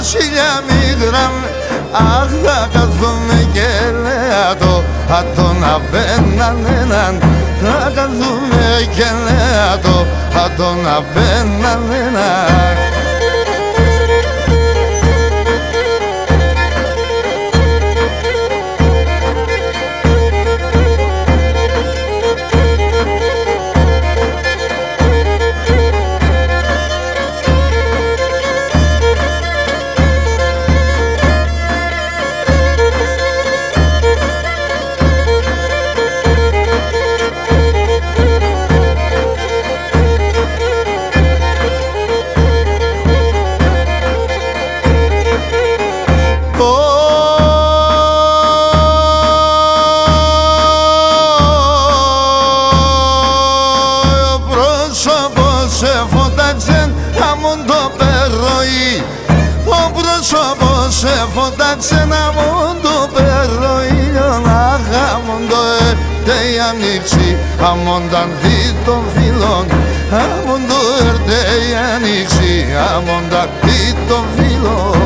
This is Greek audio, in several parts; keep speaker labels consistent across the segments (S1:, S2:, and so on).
S1: χίλια μίγραμ. Αχ, θα καθούμε και λέατο, τον απέναν έναν. Θα καθούμε και λέατο, τον απέναν έναν. Σε φωτάξε να μου το παίρνω ήλιον. Αχ, αμον το έρτε η ανοίξη, αμον τα δει των φίλων. Αμον το έρτε η ανοίξη, αμον τα δει των φίλων.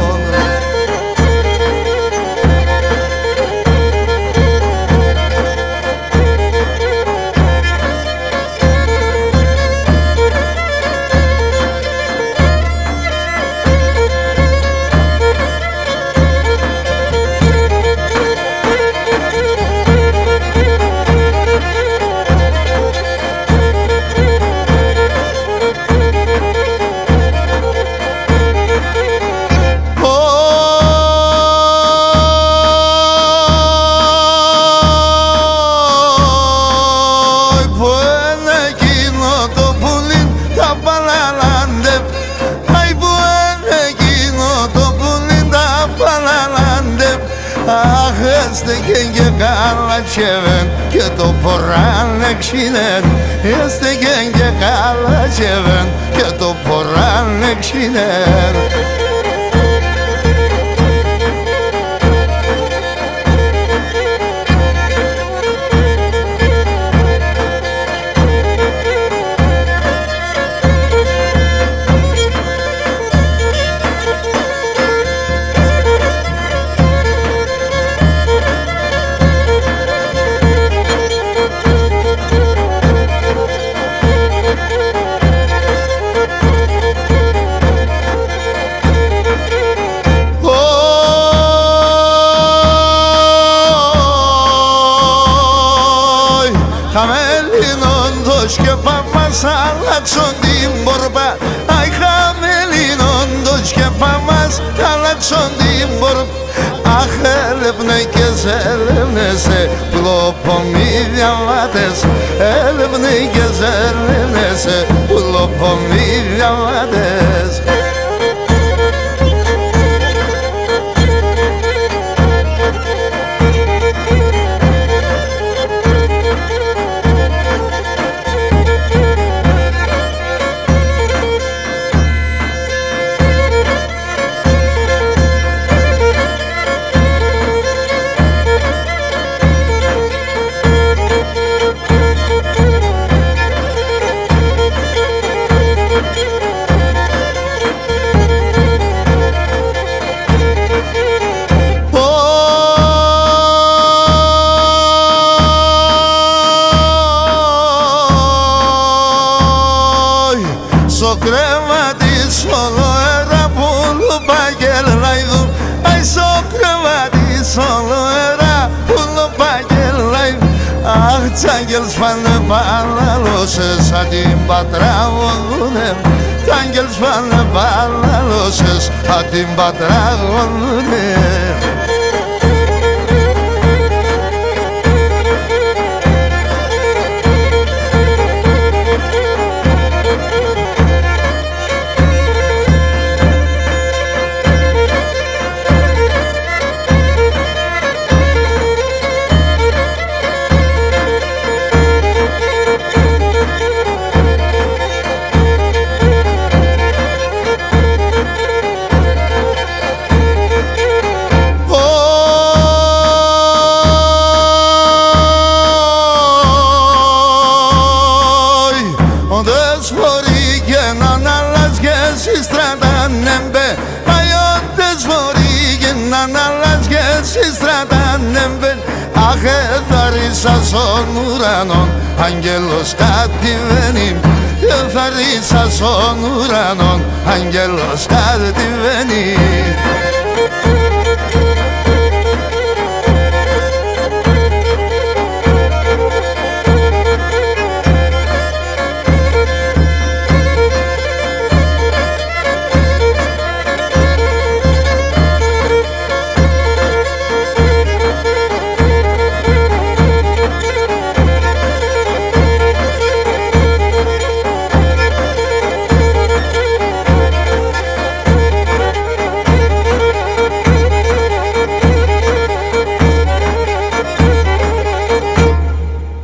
S1: Έστεκεν και καλατσεβεν και το ποράν εξήνεν. Έστεκεν και καλατσεβεν και το ποράν εξήνεν. Χαμελινόντος και πάμας αλλάξον την πορπά. Αι χαμελινόντος και πάμας αλλάξον την πορπά. Αχ, έλεπνε και ζέλευνεσαι πουλοπομοί διαβάτες. Έλεπνε και ζέλευνεσαι πουλοπομοί διαβάτες. Στο κρεβάτι όλο αέρα που λουπαγγελάιδουν. Αι στο κρεβάτι όλο αέρα που λουπαγγελάιδουν. Αχ, τσάγγελς πάνε παλαλώσες σαν την πατράγωνουνε. Τσάγγελς πάνε παλαλώσες σαν την πατράγωνουνε. αλλάς και εσύ στρατάνεμπεν. Αχ, εθαρίσα στον ουρανόν, άγγελος κατεβαίνει. Εθαρίσα στον ουρανόν, άγγελος κατεβαίνει.